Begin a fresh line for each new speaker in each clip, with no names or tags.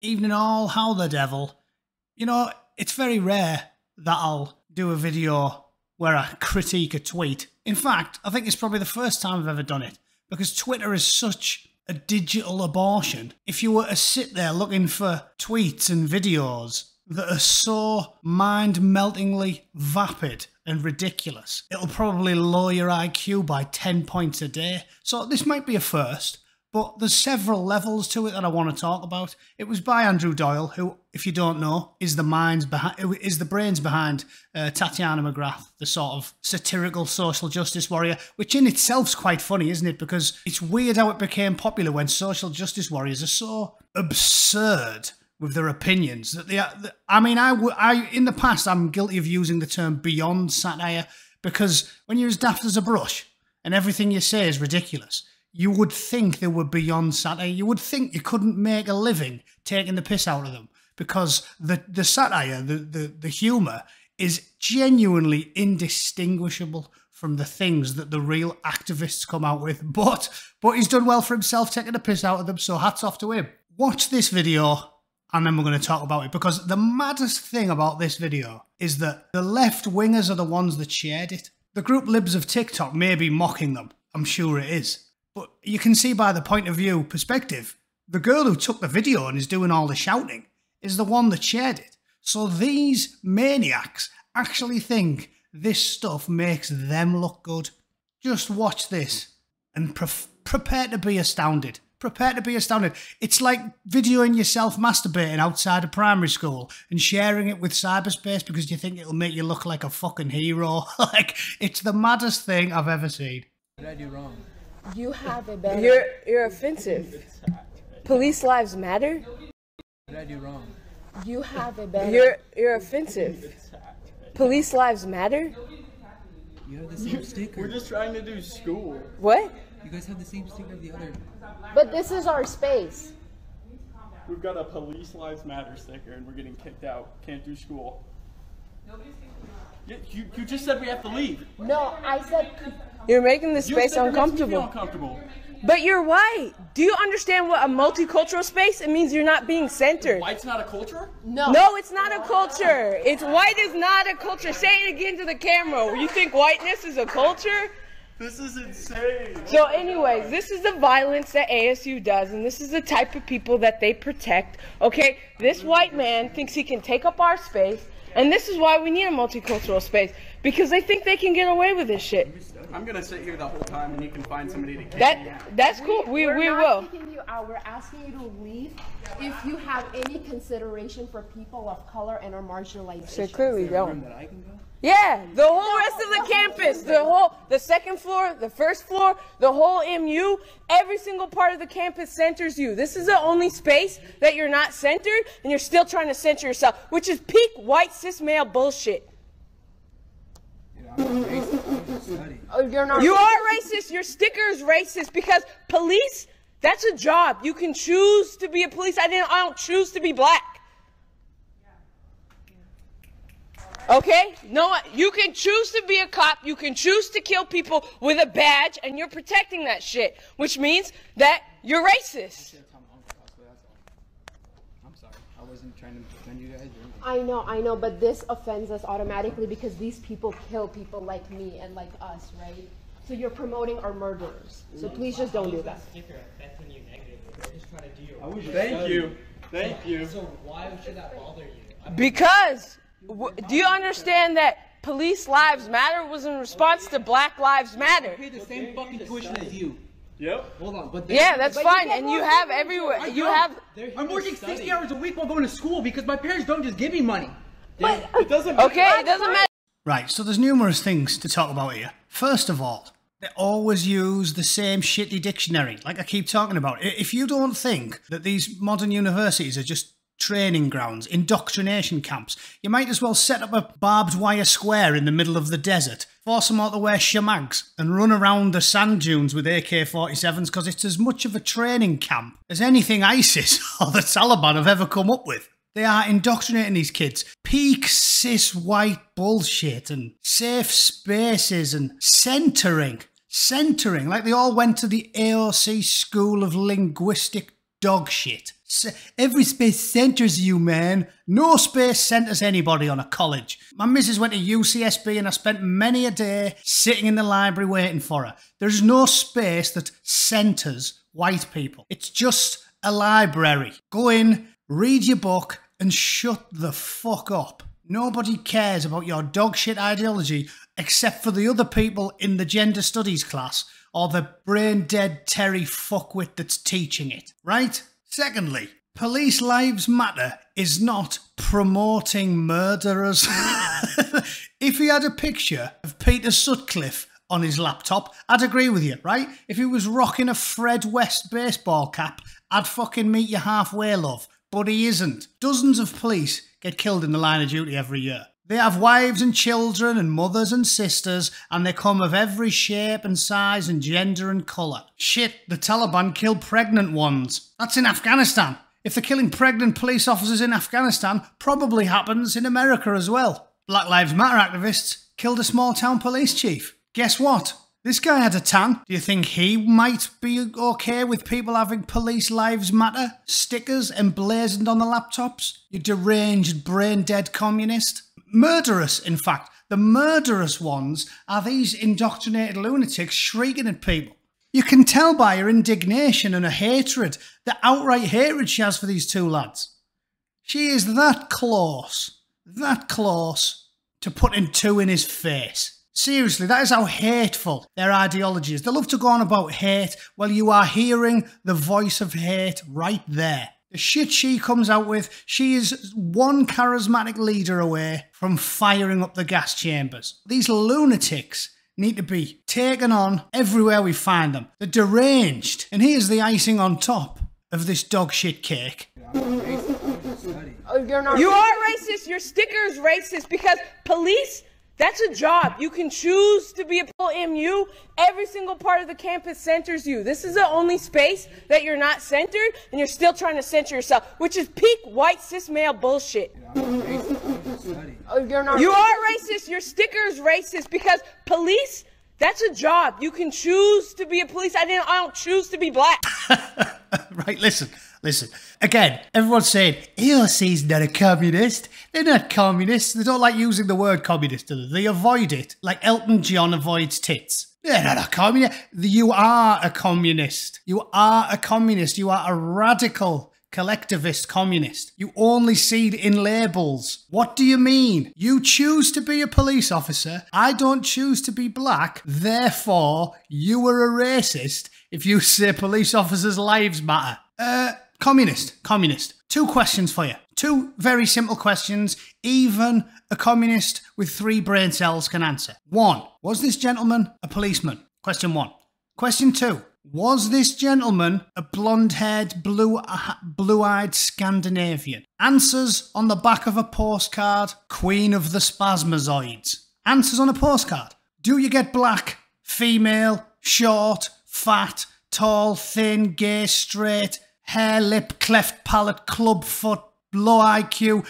Evening all, how the devil? You know, it's very rare that I'll do a video where I critique a tweet. In fact, I think it's probably the first time I've ever done it, because Twitter is such a digital abortion. If you were to sit there looking for tweets and videos that are so mind-meltingly vapid and ridiculous, it'll probably lower your IQ by 10 points a day. So this might be a first. But there's several levels to it that I want to talk about. It was by Andrew Doyle, who, if you don't know, is the brains behind Tatiana McGrath, the sort of satirical social justice warrior, which in itself's quite funny, isn't it? Because it's weird how it became popular when social justice warriors are so absurd with their opinions that they are. In the past, I'm guilty of using the term beyond satire, because when you're as daft as a brush and everything you say is ridiculous, you would think they were beyond satire. You would think you couldn't make a living taking the piss out of them, because the satire, the humour is genuinely indistinguishable from the things that the real activists come out with. But he's done well for himself taking the piss out of them, so hats off to him. Watch this video and then we're going to talk about it, because the maddest thing about this video is that the left-wingers are the ones that shared it. The group Libs of TikTok may be mocking them. I'm sure it is. But you can see by the point of view perspective, the girl who took the video and is doing all the shouting is the one that shared it. So these maniacs actually think this stuff makes them look good. Just watch this and prepare to be astounded. Prepare to be astounded. It's like videoing yourself masturbating outside of primary school and sharing it with cyberspace because you think it'll make you look like a fucking hero. Like, it's the maddest thing I've ever seen.
What did I do wrong?
You have a better. You're offensive. Police lives matter.
What did I do wrong?
You have a better. You're offensive. Police lives matter.
You have the same sticker.
We're just trying to do school.
What?
You guys have the same sticker of the other.
But this is our space.
We've got a Police Lives Matter sticker and we're getting kicked out. Can't do school. You just said we have to leave.
No, I said you're making the space uncomfortable.
Uncomfortable.
But you're white. Do you understand what a multicultural space? It means you're not being centered.
White's not a culture?
No. No, it's not a culture. It's white is not a culture. Say it again to the camera. You think whiteness is a culture?
This is insane.
So anyways, this is the violence that ASU does, and this is the type of people that they protect. Okay, this white man thinks he can take up our space, and this is why we need a multicultural space, because they think they can get away with this shit.
I'm gonna sit here the whole time and you can find somebody to kick me out.
That's cool. We will.
We're not kicking you out. We're asking you to leave if you have any consideration for people of color and our marginalized.
So clearly don't.
That I can go?
Yeah, the whole rest of the campus, the second floor, the first floor, the whole MU, every single part of the campus centers you. This is the only space that you're not centered, and you're still trying to center yourself, which is peak white cis male bullshit.
I'm racist.
Oh, you're not.
You are racist. Your sticker is racist because police, that's a job. You can choose to be a police. I don't choose to be black. Okay? No, you can choose to be a cop. You can choose to kill people with a badge, and you're protecting that shit, which means that you're racist.
I'm sorry. I wasn't trying to offend you guys.
I know, but this offends us automatically because these people kill people like me and like us, right? So you're promoting our murderers. So please just don't do that.
Thank you.
So why should that bother you?
Because, do you understand that Police Lives Matter was in response to Black Lives Matter?
I pay the same fucking tuition as you.
Yep.
Hold on, but
Yeah, that's fine, and you have everywhere. You have.
I'm working 60 hours a week while going to school because my parents don't just give me money.
It doesn't matter.
Okay, it doesn't matter.
Right, so there's numerous things to talk about here. First of all, they always use the same shitty dictionary, like I keep talking about. If you don't think that these modern universities are just training grounds, indoctrination camps, you might as well set up a barbed wire square in the middle of the desert, force them all to wear shamags and run around the sand dunes with AK-47s, because it's as much of a training camp as anything ISIS or the Taliban have ever come up with. They are indoctrinating these kids. Peak cis white bullshit and safe spaces and centering. Like they all went to the AOC School of Linguistic dog shit. Every space centres you, man. No space centres anybody on a college. My missus went to UCSB and I spent many a day sitting in the library waiting for her. There's no space that centres white people. It's just a library. Go in, read your book and shut the fuck up. Nobody cares about your dogshit ideology except for the other people in the gender studies class or the brain-dead Terry fuckwit that's teaching it, right? Secondly, Police Lives Matter is not promoting murderers. If he had a picture of Peter Sutcliffe on his laptop, I'd agree with you, right? If he was rocking a Fred West baseball cap, I'd fucking meet you halfway, love. But he isn't. Dozens of police get killed in the line of duty every year. They have wives and children and mothers and sisters, and they come of every shape and size and gender and colour. Shit, the Taliban kill pregnant ones. That's in Afghanistan. If they're killing pregnant police officers in Afghanistan, probably happens in America as well. Black Lives Matter activists killed a small town police chief. Guess what? This guy had a tan. Do you think he might be okay with people having Police Lives Matter stickers emblazoned on the laptops? You deranged, brain-dead communist. Murderous, in fact. The murderous ones are these indoctrinated lunatics shrieking at people. You can tell by her indignation and her hatred, the outright hatred she has for these two lads. She is that close to putting two in his face. Seriously, that is how hateful their ideology is. They love to go on about hate. Well, you are hearing the voice of hate right there. The shit she comes out with, she is one charismatic leader away from firing up the gas chambers. These lunatics need to be taken on everywhere we find them. They're deranged. And here's the icing on top of this dog shit cake.
You are racist. Your sticker is racist because police, that's a job. You can choose to be a MU. Every single part of the campus centers you. This is the only space that you're not centered, and you're still trying to center yourself, which is peak white cis male bullshit. You are racist. Your sticker is racist because police, that's a job. You can choose to be a police. I don't choose to be black.
Right, listen. Again, everyone's saying, AOC's not a communist. They're not communists. They don't like using the word communist, do they? They avoid it, like Elton John avoids tits. They're not a communist. You are a communist. You are a communist. You are a radical collectivist communist. You only see it in labels. What do you mean? You choose to be a police officer. I don't choose to be black. Therefore, you are a racist if you say police officers' lives matter. Communist. Two questions for you. Two very simple questions, even a communist with 3 brain cells can answer. 1. Was this gentleman a policeman? Question 1. Question 2. Was this gentleman a blonde-haired, blue-eyed Scandinavian? Answers on the back of a postcard, Queen of the Spasmozoids. Answers on a postcard. Do you get black, female, short, fat, tall, thin, gay, straight, hair, lip, cleft palate, club foot, low IQ?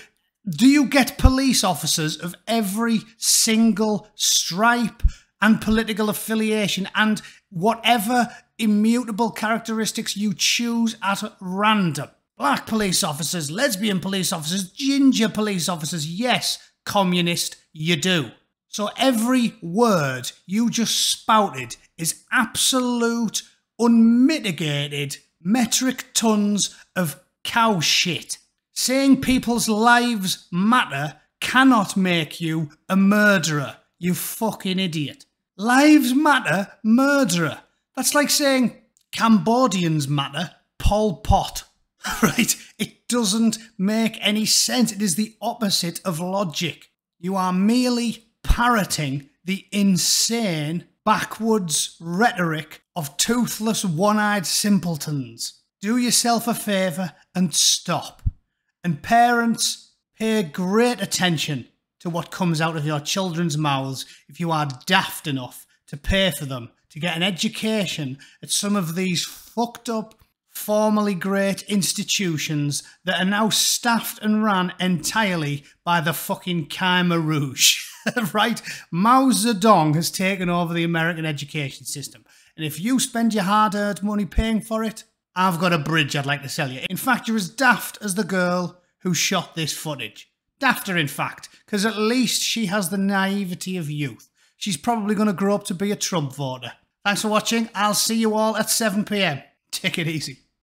Do you get police officers of every single stripe and political affiliation and whatever immutable characteristics you choose at random? Black police officers, lesbian police officers, ginger police officers, yes, communist, you do. So every word you just spouted is absolute, unmitigated, metric tons of cow shit. Saying people's lives matter cannot make you a murderer, you fucking idiot. Lives matter, murderer. That's like saying Cambodians matter, Pol Pot. Right? It doesn't make any sense. It is the opposite of logic. You are merely parroting the insane, backwards rhetoric of toothless, one-eyed simpletons. Do yourself a favour and stop. And parents, pay great attention to what comes out of your children's mouths if you are daft enough to pay for them to get an education at some of these fucked up, formerly great institutions that are now staffed and run entirely by the fucking Khmer Rouge. Right? Mao Zedong has taken over the American education system. And if you spend your hard-earned money paying for it, I've got a bridge I'd like to sell you. In fact, you're as daft as the girl who shot this footage. Dafter, in fact, because at least she has the naivety of youth. She's probably going to grow up to be a Trump voter. Thanks for watching. I'll see you all at 7 PM. Take it easy.